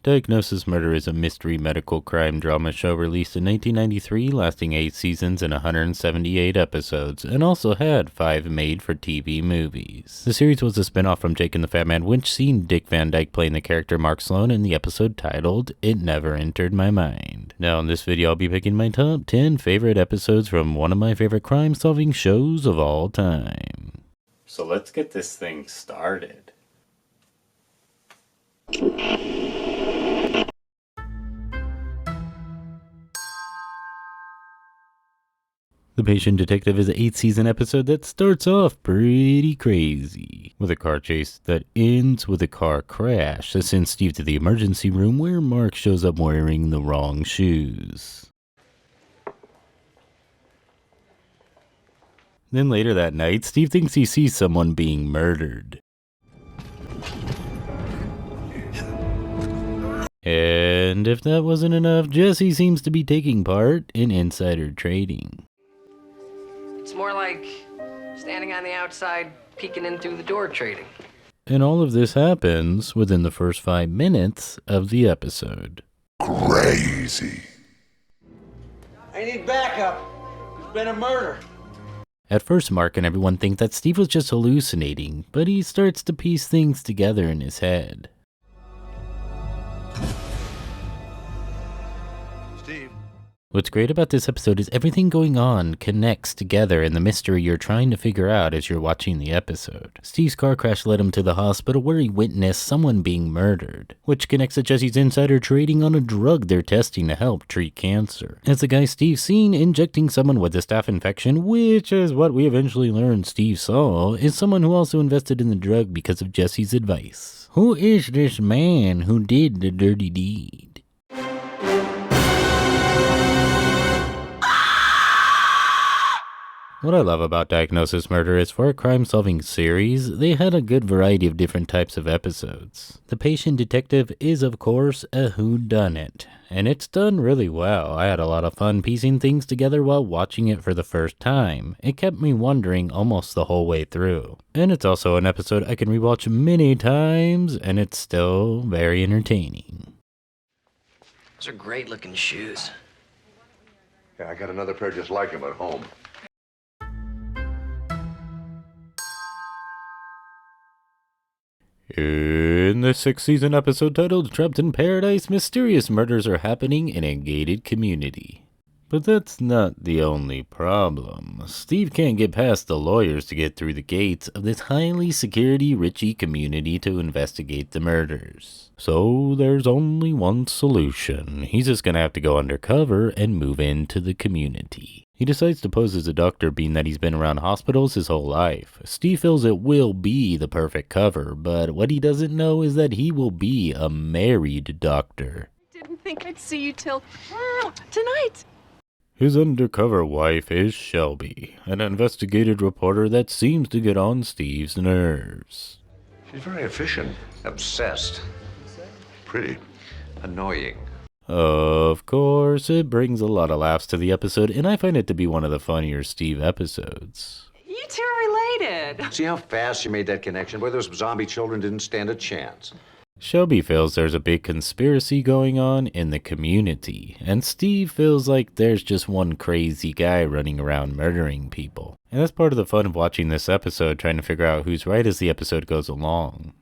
Diagnosis Murder is a mystery medical crime drama show released in 1993, lasting 8 seasons and 178 episodes, and also had 5 made-for-TV movies. The series was a spin-off from Jake and the Fat Man, which seen Dick Van Dyke playing the character Mark Sloan in the episode titled It Never Entered My Mind. Now in this video I'll be picking my top 10 favorite episodes from one of my favorite crime-solving shows of all time. So let's get this thing started. The Patient Detective is an 8-season episode that starts off pretty crazy, with a car chase that ends with a car crash that sends Steve to the emergency room where Mark shows up wearing the wrong shoes. Then later that night, Steve thinks he sees someone being murdered. And if that wasn't enough, Jesse seems to be taking part in insider trading. It's more like standing on the outside, peeking in through the door trading. And all of this happens within the first 5 minutes of the episode. Crazy. I need backup. There's been a murder. At first, Mark and everyone think that Steve was just hallucinating, but he starts to piece things together in his head. Steve. What's great about this episode is everything going on connects together in the mystery you're trying to figure out as you're watching the episode. Steve's car crash led him to the hospital where he witnessed someone being murdered, which connects to Jesse's insider trading on a drug they're testing to help treat cancer. As the guy Steve seen injecting someone with a staph infection, which is what we eventually learned Steve saw, is someone who also invested in the drug because of Jesse's advice. Who is this man who did the dirty deed? What I love about Diagnosis Murder is for a crime-solving series, they had a good variety of different types of episodes. The Patient Detective is of course a whodunit, and it's done really well. I had a lot of fun piecing things together while watching it for the first time. It kept me wondering almost the whole way through. And it's also an episode I can rewatch many times, and it's still very entertaining. Those are great looking shoes. Yeah, I got another pair just like them at home. In the 6th season episode titled Trapped in Paradise, mysterious murders are happening in a gated community. But that's not the only problem. Steve can't get past the lawyers to get through the gates of this highly security-richy community to investigate the murders. So there's only one solution. He's just gonna have to go undercover and move into the community. He decides to pose as a doctor, being that he's been around hospitals his whole life. Steve feels it will be the perfect cover, but what he doesn't know is that he will be a married doctor. Didn't think I'd see you till tonight. His undercover wife is Shelby, an investigative reporter that seems to get on Steve's nerves. She's very efficient. Obsessed. Pretty. Annoying. Of course, it brings a lot of laughs to the episode, and I find it to be one of the funnier Steve episodes. You two are related. See how fast you made that connection? Boy, those zombie children didn't stand a chance. Shelby feels there's a big conspiracy going on in the community, and Steve feels like there's just one crazy guy running around murdering people. And that's part of the fun of watching this episode, trying to figure out who's right as the episode goes along.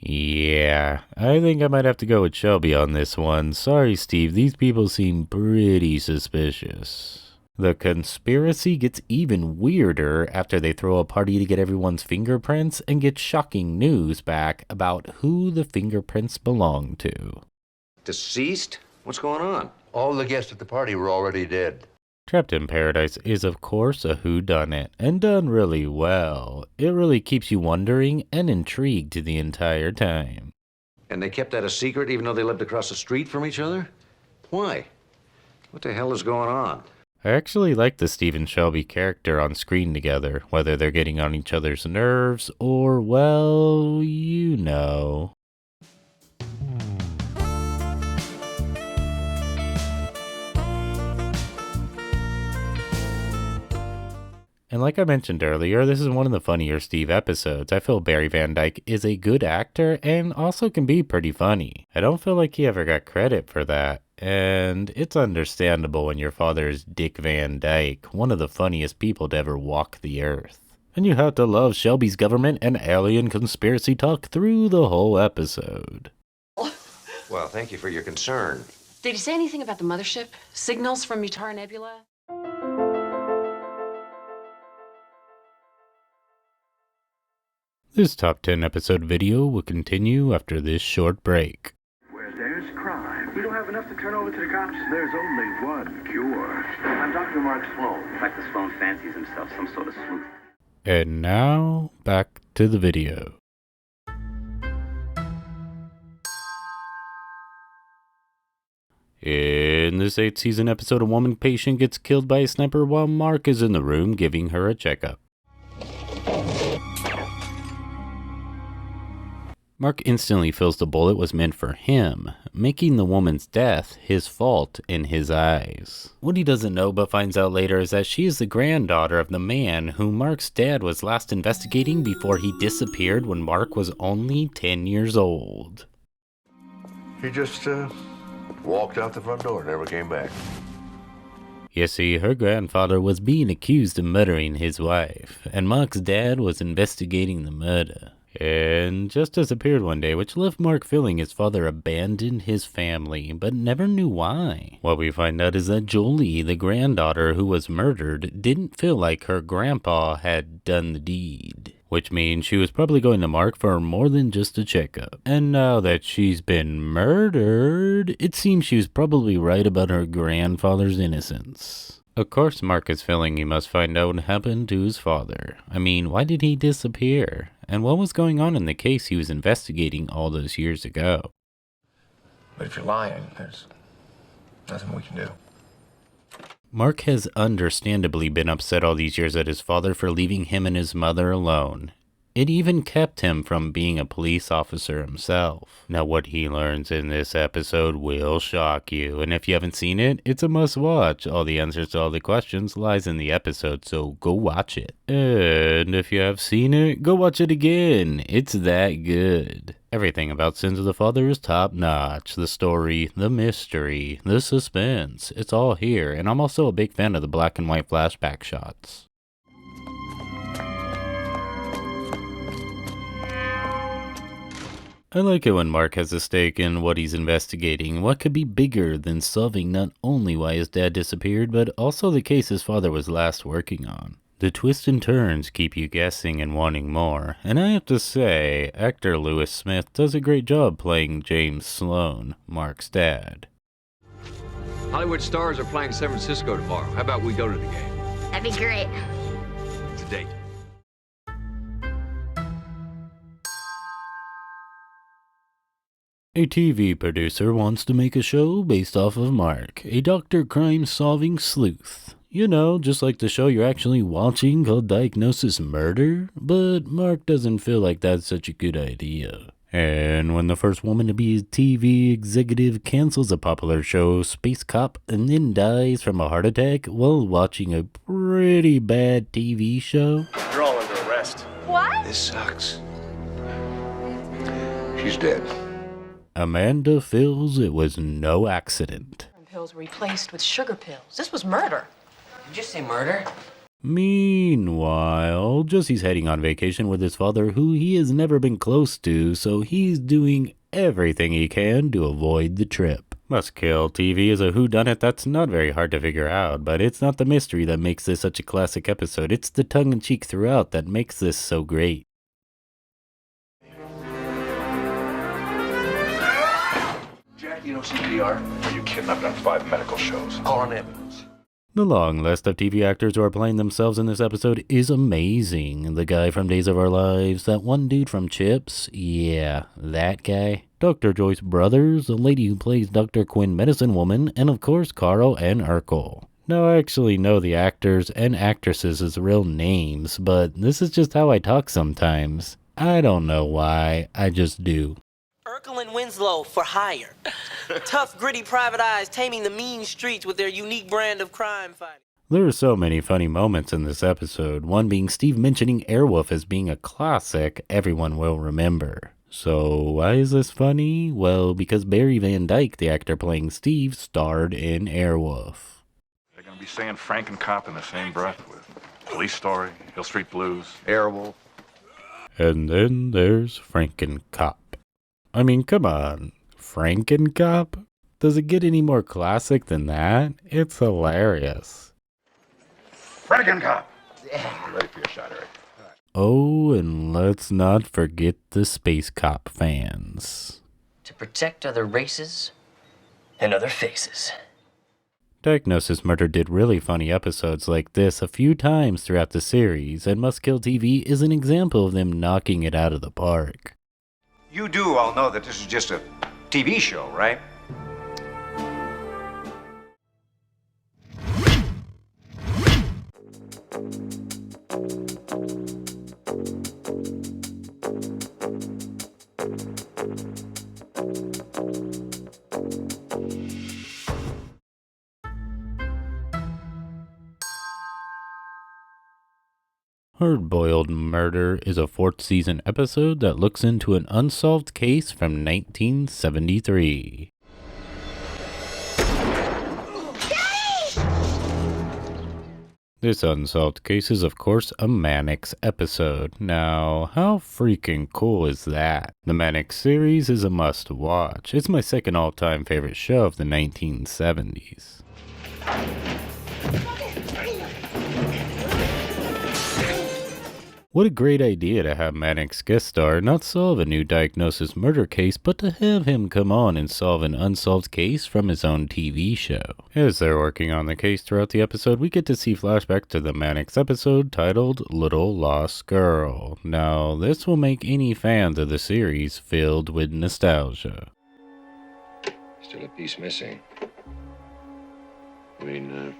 Yeah, I think I might have to go with Shelby on this one. Sorry, Steve, these people seem pretty suspicious. The conspiracy gets even weirder after they throw a party to get everyone's fingerprints and get shocking news back about who the fingerprints belong to. Deceased? What's going on? All the guests at the party were already dead. Trapped in Paradise is of course a whodunit, and done really well. It really keeps you wondering and intrigued the entire time. And they kept that a secret even though they lived across the street from each other? Why? What the hell is going on? I actually like the Steve and Shelby character on screen together, whether they're getting on each other's nerves or, well, you know. And like I mentioned earlier, this is one of the funnier Steve episodes. I feel Barry Van Dyke is a good actor and also can be pretty funny. I don't feel like he ever got credit for that. And it's understandable when your father is Dick Van Dyke, one of the funniest people to ever walk the earth. And you have to love Shelby's government and alien conspiracy talk through the whole episode. Well, thank you for your concern. Did he say anything about the mothership? Signals from Mutara Nebula? This top 10 episode video will continue after this short break. Where there's crime, we don't have enough to turn over to the cops. There's only one cure. I'm Dr. Mark Sloan. In fact, Sloan fancies himself some sort of sleuth. And now, back to the video. In this 8th season episode, a woman patient gets killed by a sniper while Mark is in the room giving her a checkup. Mark instantly feels the bullet was meant for him, making the woman's death his fault in his eyes. What he doesn't know but finds out later is that she is the granddaughter of the man who Mark's dad was last investigating before he disappeared when Mark was only 10 years old. He just, walked out the front door, never came back. You see, her grandfather was being accused of murdering his wife, and Mark's dad was investigating the murder. And just disappeared one day, which left Mark feeling his father abandoned his family, but never knew why. What we find out is that Jolie, the granddaughter who was murdered, didn't feel like her grandpa had done the deed. Which means she was probably going to Mark for more than just a checkup. And now that she's been murdered, it seems she was probably right about her grandfather's innocence. Of course Mark is feeling he must find out what happened to his father. I mean, why did he disappear? And what was going on in the case he was investigating all those years ago? But if you're lying, there's nothing we can do. Mark has understandably been upset all these years at his father for leaving him and his mother alone. It even kept him from being a police officer himself. Now what he learns in this episode will shock you, and if you haven't seen it, it's a must watch. All the answers to all the questions lies in the episode, so go watch it. And if you have seen it, go watch it again. It's that good. Everything about Sins of the Father is top notch. The story, the mystery, the suspense, it's all here, and I'm also a big fan of the black and white flashback shots. I like it when Mark has a stake in what he's investigating. What could be bigger than solving not only why his dad disappeared, but also the case his father was last working on? The twists and turns keep you guessing and wanting more, and I have to say, actor Lewis Smith does a great job playing James Sloan, Mark's dad. Hollywood stars are playing San Francisco tomorrow. How about we go to the game? That'd be great. It's a date. A TV producer wants to make a show based off of Mark, a doctor crime-solving sleuth. You know, just like the show you're actually watching called Diagnosis Murder, but Mark doesn't feel like that's such a good idea. And when the first woman to be a TV executive cancels a popular show, Space Cop, and then dies from a heart attack while watching a pretty bad TV show. You're all under arrest. What? This sucks. She's dead. Amanda feels it was no accident. Pills replaced with sugar pills. This was murder. Did you say murder? Meanwhile, Jesse's heading on vacation with his father, who he has never been close to, so he's doing everything he can to avoid the trip. Must Kill TV is a whodunit that's not very hard to figure out, but it's not the mystery that makes this such a classic episode, it's the tongue-in-cheek throughout that makes this so great. Jack, you know CPR? Are you kidding? I've done 5 medical shows. Call an ambulance. The long list of TV actors who are playing themselves in this episode is amazing. The guy from Days of Our Lives, that one dude from Chips, yeah, that guy. Dr. Joyce Brothers, the lady who plays Dr. Quinn Medicine Woman, and of course Carl and Urkel. Now I actually know the actors and actresses' real names, but this is just how I talk sometimes. I don't know why, I just do. Urkel and Winslow for hire. Tough, gritty private eyes taming the mean streets with their unique brand of crime fighting. There are so many funny moments in this episode, one being Steve mentioning Airwolf as being a classic everyone will remember. So why is this funny? Well, because Barry Van Dyke, the actor playing Steve, starred in Airwolf. They're going to be saying Frankencop in the same breath with Police Story, Hill Street Blues, Airwolf. And then there's Frankencop. I mean, come on. Frankencop? Does it get any more classic than that? It's hilarious. Frankencop! Ready for your shot, Eric. Oh, and let's not forget the Space Cop fans. To protect other races and other faces. Diagnosis Murder did really funny episodes like this a few times throughout the series, and Must Kill TV is an example of them knocking it out of the park. You do all know that this is just a TV show, right? Hard-Boiled Murder is a 4th season episode that looks into an unsolved case from 1973. This unsolved case is of course a Mannix episode. Now, how freaking cool is that? The Mannix series is a must watch. It's my second all-time favorite show of the 1970s. What a great idea to have Mannix guest star, not solve a new Diagnosis Murder case, but to have him come on and solve an unsolved case from his own TV show. As they're working on the case throughout the episode, we get to see flashbacks to the Mannix episode titled Little Lost Girl. Now, this will make any fans of the series filled with nostalgia. Still a piece missing. I mean,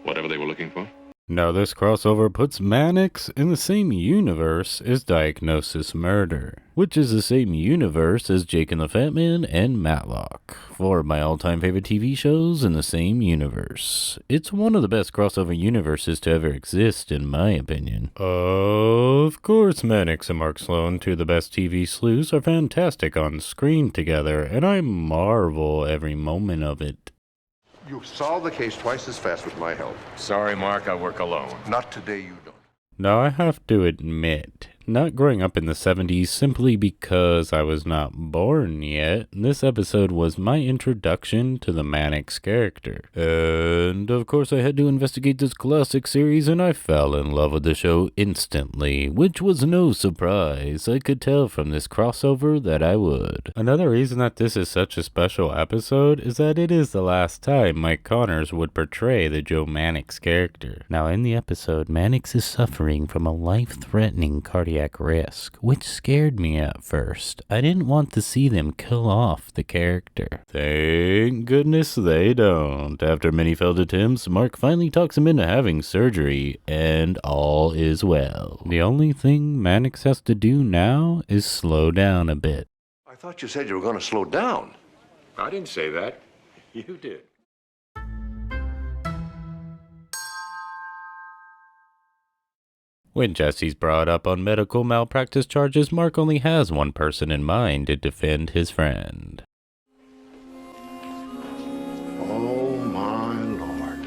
whatever they were looking for? Now this crossover puts Mannix in the same universe as Diagnosis Murder, which is the same universe as Jake and the Fat Man and Matlock, four of my all-time favorite TV shows in the same universe. It's one of the best crossover universes to ever exist, in my opinion. Of course, Mannix and Mark Sloan, two of the best TV sleuths, are fantastic on screen together, and I marvel every moment of it. You've solved the case twice as fast with my help. Sorry, Mark, I work alone. Not today, you don't. Now I have to admit, not growing up in the 70s simply because I was not born yet, this episode was my introduction to the Mannix character. And of course I had to investigate this classic series and I fell in love with the show instantly, which was no surprise. I could tell from this crossover that I would. Another reason that this is such a special episode is that it is the last time Mike Connors would portray the Joe Mannix character. Now in the episode, Mannix is suffering from a life-threatening cardiac risk, which scared me at first. I didn't want to see them kill off the character. Thank goodness they don't. After many failed attempts, Mark finally talks him into having surgery, and all is well. The only thing Mannix has to do now is slow down a bit. I thought you said you were going to slow down. I didn't say that. You did. When Jesse's brought up on medical malpractice charges, Mark only has one person in mind to defend his friend. Oh, my Lord.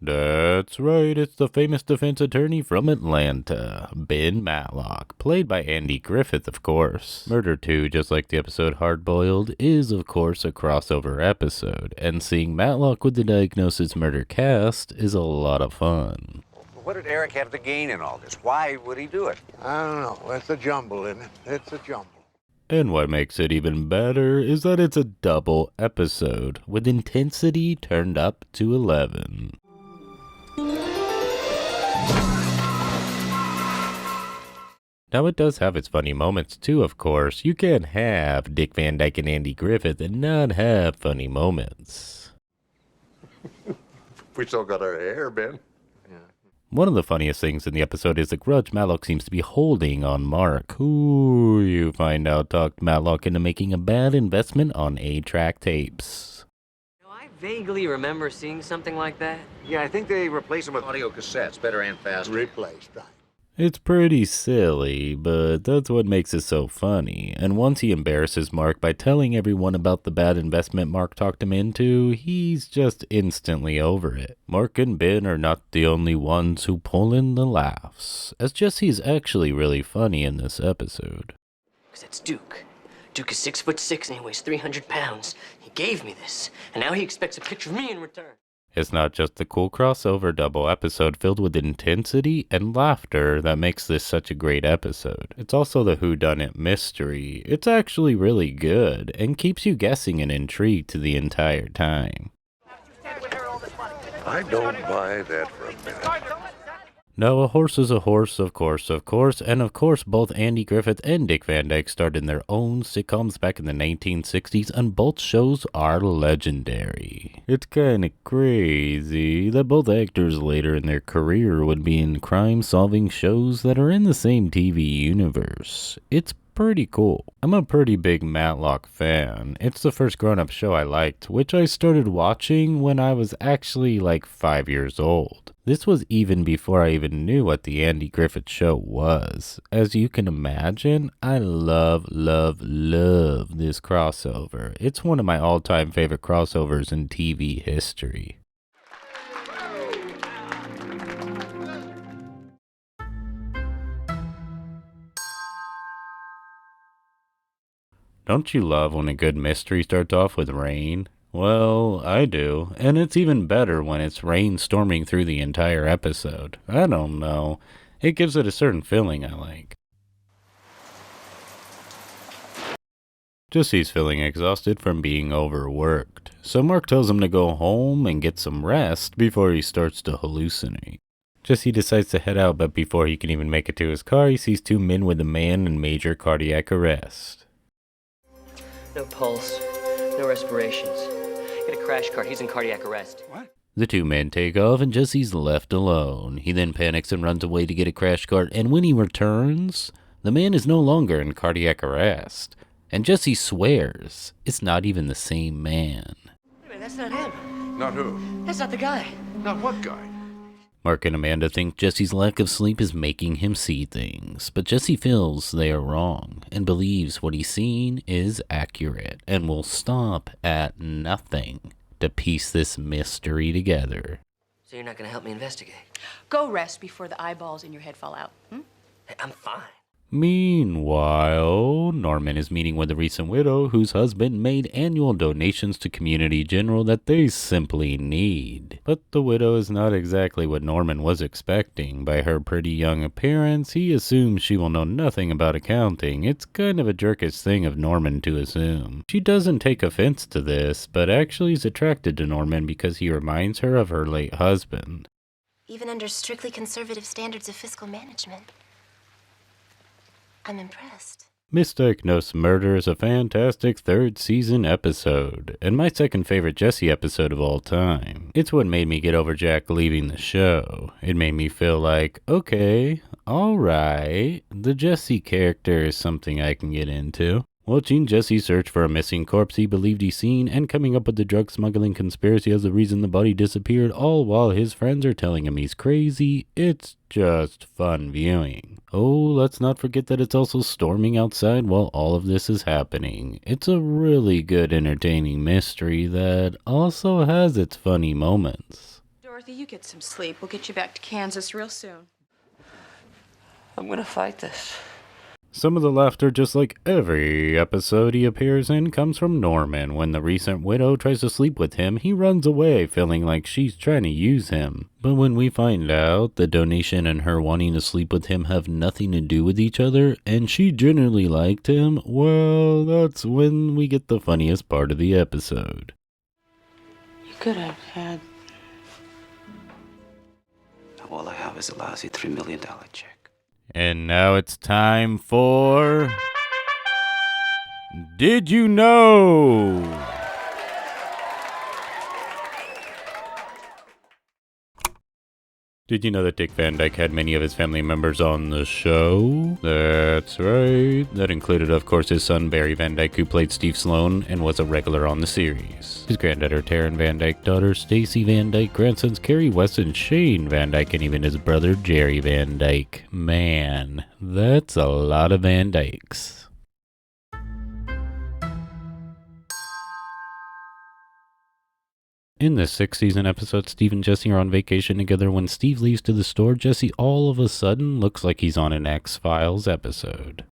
That's right, it's the famous defense attorney from Atlanta, Ben Matlock, played by Andy Griffith, of course. Murder 2, just like the episode Hard Boiled, is of course a crossover episode, and seeing Matlock with the Diagnosis Murder cast is a lot of fun. What did Eric have to gain in all this? Why would he do it? I don't know. It's a jumble, isn't it? It's a jumble. And what makes it even better is that it's a double episode, with intensity turned up to 11. Now it does have its funny moments too, of course. You can't have Dick Van Dyke and Andy Griffith and not have funny moments. We still got our hair, Ben. One of the funniest things in the episode is the grudge Matlock seems to be holding on Mark, who you find out talked Matlock into making a bad investment on 8-track tapes. I vaguely remember seeing something like that. Yeah, I think they replace them with audio cassettes, better and faster. Replaced, right? It's pretty silly, but that's what makes it so funny. And once he embarrasses Mark by telling everyone about the bad investment Mark talked him into, he's just instantly over it. Mark and Ben are not the only ones who pull in the laughs, as Jesse's actually really funny in this episode. Because that's Duke. Duke is 6'6" and he weighs 300 pounds. He gave me this, and now he expects a picture of me in return. It's not just the cool crossover double episode filled with intensity and laughter that makes this such a great episode. It's also the whodunit mystery. It's actually really good and keeps you guessing and intrigued the entire time. I don't buy that for a minute. Now, a horse is a horse, of course, and of course both Andy Griffith and Dick Van Dyke starred in their own sitcoms back in the 1960s, and both shows are legendary. It's kinda crazy that both actors later in their career would be in crime-solving shows that are in the same TV universe. It's pretty cool. I'm a pretty big Matlock fan. It's the first grown-up show I liked, which I started watching when I was actually like 5 years old. This was even before I even knew what the Andy Griffith Show was. As you can imagine, I love this crossover. It's one of my all-time favorite crossovers in TV history. Don't you love when a good mystery starts off with rain? Well, I do, and it's even better when it's rain storming through the entire episode. I don't know. It gives it a certain feeling I like. Jesse's feeling exhausted from being overworked, so Mark tells him to go home and get some rest before he starts to hallucinate. Jesse decides to head out, but before he can even make it to his car, he sees two men with a man in major cardiac arrest. No pulse, no respirations. Get a crash cart, he's in cardiac arrest. What? The two men take off and Jesse's left alone. He then panics and runs away to get a crash cart, and when he returns, the man is no longer in cardiac arrest. And Jesse swears it's not even the same man. Wait a minute, that's not him. Not who? That's not the guy. Not what guy? Mark and Amanda think Jesse's lack of sleep is making him see things, but Jesse feels they are wrong and believes what he's seen is accurate and will stop at nothing to piece this mystery together. So you're not gonna help me investigate? Go rest before the eyeballs in your head fall out. Hey, I'm fine. Meanwhile, Norman is meeting with a recent widow whose husband made annual donations to Community General that they simply need. But the widow is not exactly what Norman was expecting. By her pretty young appearance, he assumes she will know nothing about accounting. It's kind of a jerkish thing of Norman to assume. She doesn't take offense to this, but actually is attracted to Norman because he reminds her of her late husband. Even under strictly conservative standards of fiscal management, I'm impressed. Misdiagnosed Murder is a fantastic third season episode, and my second favorite Jesse episode of all time. It's what made me get over Jack leaving the show. It made me feel like, okay, alright, the Jesse character is something I can get into. Watching Jesse search for a missing corpse he believed he'd seen and coming up with the drug smuggling conspiracy as the reason the body disappeared, all while his friends are telling him he's crazy, it's just fun viewing. Oh, let's not forget that it's also storming outside while all of this is happening. It's a really good entertaining mystery that also has its funny moments. Dorothy, you get some sleep. We'll get you back to Kansas real soon. I'm gonna fight this. Some of the laughter, just like every episode he appears in, comes from Norman. When the recent widow tries to sleep with him, he runs away, feeling like she's trying to use him. But when we find out the donation and her wanting to sleep with him have nothing to do with each other, and she genuinely liked him, well, that's when we get the funniest part of the episode. You could have had... All I have is a lousy $3 million check. And now it's time for... Did You Know? Did you know that Dick Van Dyke had many of his family members on the show? That's right. That included, of course, his son Barry Van Dyke, who played Steve Sloan and was a regular on the series. His granddaughter Taryn Van Dyke, daughter Stacy Van Dyke, grandsons Kerry West and Shane Van Dyke, and even his brother Jerry Van Dyke. Man, that's a lot of Van Dykes. In this 6th season episode, Steve and Jesse are on vacation together. When Steve leaves to the store, Jesse all of a sudden looks like he's on an X-Files episode.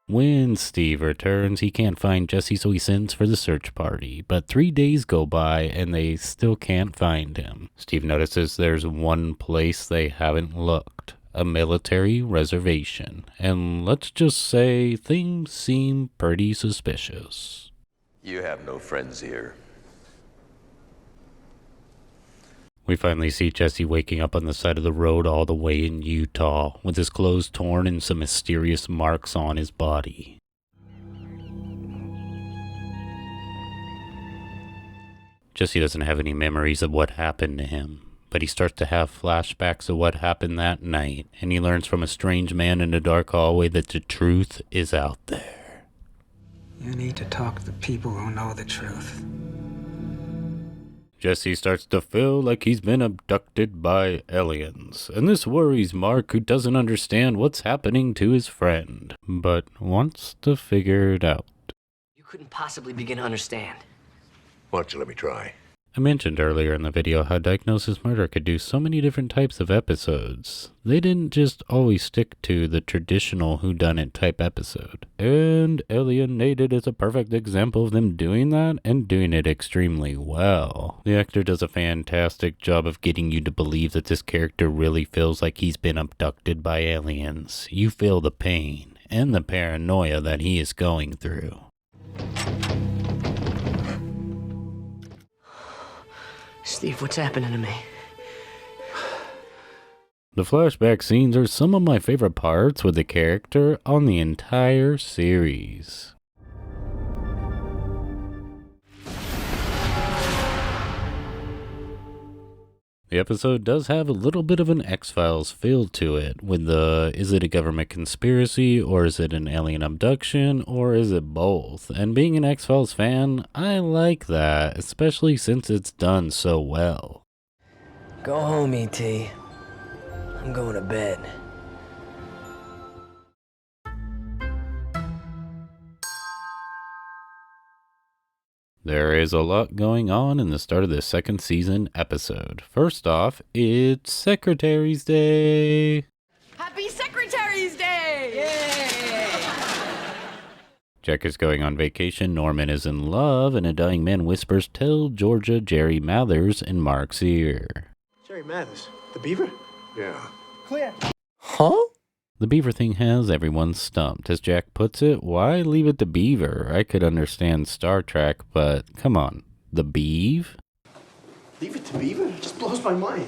When Steve returns, he can't find Jesse, so he sends for the search party. But 3 days go by and they still can't find him. Steve notices there's one place they haven't looked. A military reservation, and let's just say things seem pretty suspicious. You have no friends here. We finally see Jesse waking up on the side of the road all the way in Utah, with his clothes torn and some mysterious marks on his body. Jesse doesn't have any memories of what happened to him. But he starts to have flashbacks of what happened that night, and he learns from a strange man in a dark hallway that the truth is out there. You need to talk to people who know the truth. Jesse starts to feel like he's been abducted by aliens, and this worries Mark, who doesn't understand what's happening to his friend, but wants to figure it out. You couldn't possibly begin to understand. Why don't you let me try? I mentioned earlier in the video how Diagnosis Murder could do so many different types of episodes. They didn't just always stick to the traditional whodunit type episode. And Alienated is a perfect example of them doing that and doing it extremely well. The actor does a fantastic job of getting you to believe that this character really feels like he's been abducted by aliens. You feel the pain and the paranoia that he is going through. Steve, what's happening to me? The flashback scenes are some of my favorite parts with the character on the entire series. The episode does have a little bit of an X-Files feel to it, with the, is it a government conspiracy, or is it an alien abduction, or is it both? And being an X-Files fan, I like that, especially since it's done so well. Go home, E.T. I'm going to bed. There is a lot going on in the start of the 2nd season episode. First off, it's Secretary's Day. Happy Secretary's Day! Yay! Jack is going on vacation, Norman is in love, and a dying man whispers, "Tell Georgia Jerry Mathers" in Mark's ear. Jerry Mathers, the beaver? Yeah. Clear. Huh? The beaver thing has everyone stumped. As Jack puts it, why leave it to Beaver? I could understand Star Trek, but come on, the Beav? Leave it to Beaver? It just blows my mind.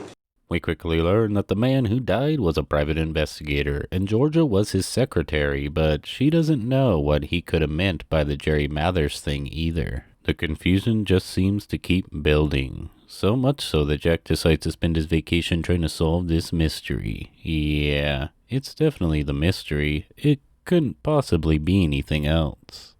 We quickly learn that the man who died was a private investigator, and Georgia was his secretary, but she doesn't know what he could have meant by the Jerry Mathers thing either. The confusion just seems to keep building. So much so that Jack decides to spend his vacation trying to solve this mystery. Yeah, it's definitely the mystery. It couldn't possibly be anything else.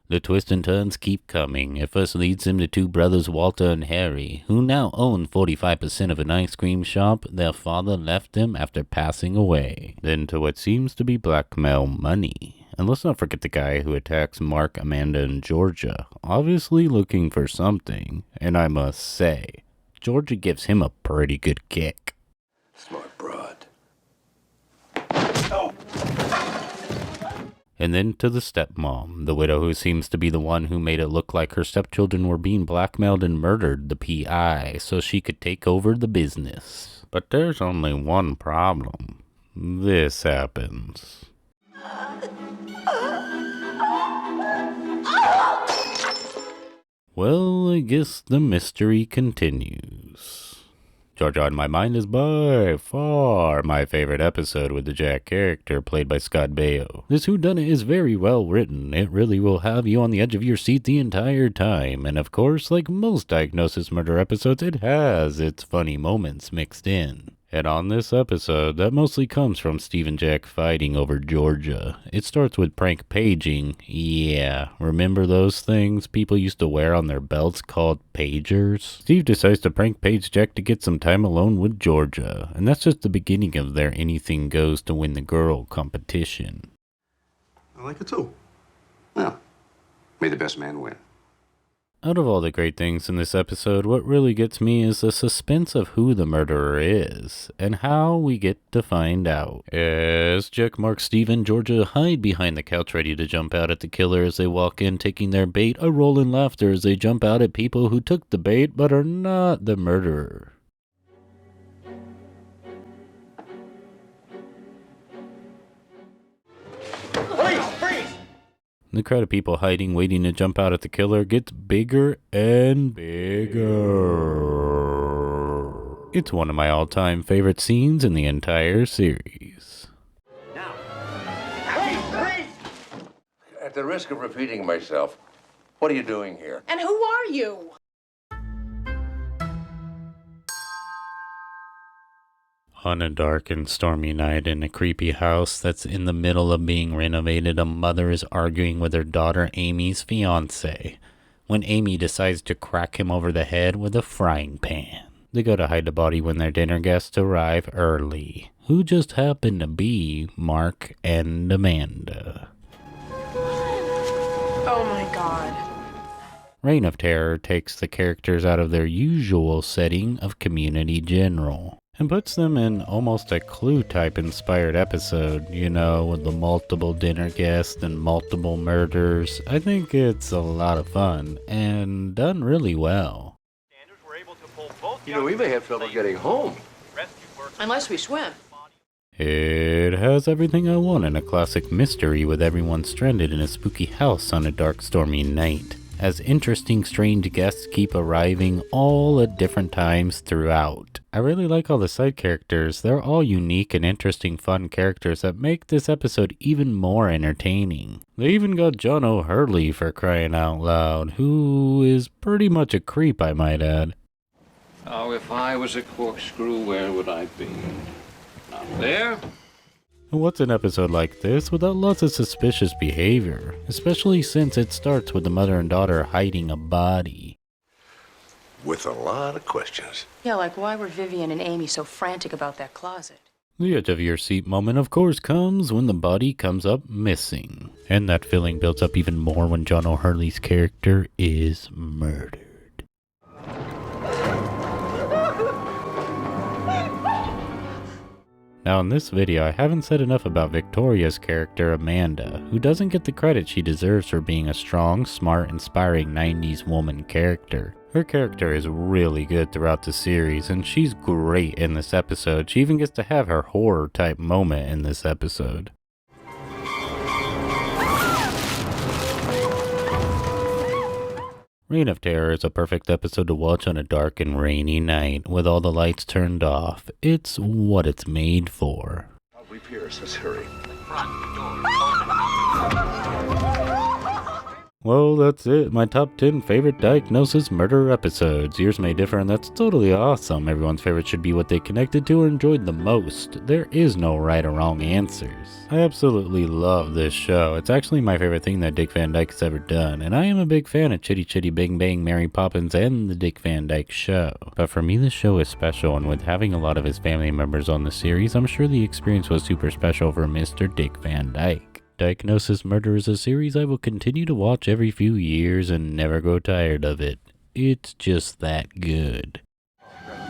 The twists and turns keep coming. It first leads him to two brothers, Walter and Harry, who now own 45% of an ice cream shop their father left them after passing away. Then to what seems to be blackmail money. And let's not forget the guy who attacks Mark, Amanda, and Georgia, obviously looking for something. And I must say, Georgia gives him a pretty good kick. Smart broad. Oh. And then to the stepmom, the widow who seems to be the one who made it look like her stepchildren were being blackmailed and murdered, the PI, so she could take over the business. But there's only one problem. This happens. Well, I guess the mystery continues. Georgia on My Mind is by far my favorite episode with the Jack character played by Scott Baio. This whodunit is very well written. It really will have you on the edge of your seat the entire time. And of course, like most Diagnosis Murder episodes, it has its funny moments mixed in. And on this episode, that mostly comes from Steve and Jack fighting over Georgia. It starts with prank paging. Yeah, remember those things people used to wear on their belts called pagers? Steve decides to prank page Jack to get some time alone with Georgia. And that's just the beginning of their anything goes to win the girl competition. I like it too. Well, may the best man win. Out of all the great things in this episode, what really gets me is the suspense of who the murderer is, and how we get to find out. As Jack, Mark, Steve, and Georgia hide behind the couch ready to jump out at the killer as they walk in taking their bait, a roll in laughter as they jump out at people who took the bait but are not the murderer. The crowd of people hiding, waiting to jump out at the killer gets bigger and bigger. It's one of my all-time favorite scenes in the entire series. At the risk of repeating myself, what are you doing here? And who are you? On a dark and stormy night in a creepy house that's in the middle of being renovated, a mother is arguing with her daughter Amy's fiancé when Amy decides to crack him over the head with a frying pan. They go to hide the body when their dinner guests arrive early, who just happen to be Mark and Amanda. Oh my God. Reign of Terror takes the characters out of their usual setting of Community General and puts them in almost a Clue-type inspired episode, you know, with the multiple dinner guests and multiple murders. I think it's a lot of fun, and done really well. You know, we may have trouble getting home. Unless we swim. It has everything I want in a classic mystery with everyone stranded in a spooky house on a dark, stormy night, as interesting, strange guests keep arriving all at different times throughout. I really like all the side characters. They're all unique and interesting, fun characters that make this episode even more entertaining. They even got John O'Hurley, for crying out loud, who is pretty much a creep, I might add. Oh, if I was a corkscrew, where would I be? Not there. What's an episode like this without lots of suspicious behavior, especially since it starts with the mother and daughter hiding a body? With a lot of questions. Yeah, like why were Vivian and Amy so frantic about that closet? The edge of your seat moment, of course, comes when the body comes up missing. And that feeling builds up even more when John O'Hurley's character is murdered. Now in this video, I haven't said enough about Victoria's character Amanda, who doesn't get the credit she deserves for being a strong, smart, inspiring 90s woman character. Her character is really good throughout the series, and she's great in this episode. She even gets to have her horror type moment in this episode. Reign of Terror is a perfect episode to watch on a dark and rainy night with all the lights turned off. It's what it's made for. Probably Pierce, let's hurry. Well, that's it. My top 10 favorite Diagnosis Murder episodes. Yours may differ, and that's totally awesome. Everyone's favorite should be what they connected to or enjoyed the most. There is no right or wrong answers. I absolutely love this show. It's actually my favorite thing that Dick Van Dyke has ever done, and I am a big fan of Chitty Chitty Bang Bang, Mary Poppins, and the Dick Van Dyke Show. But for me, this show is special, and with having a lot of his family members on the series, I'm sure the experience was super special for Mr. Dick Van Dyke. Diagnosis Murder is a series I will continue to watch every few years and never grow tired of it. It's just that good.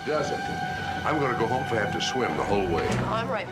Does it? I'm gonna go home if I have to swim the whole way. I'm right.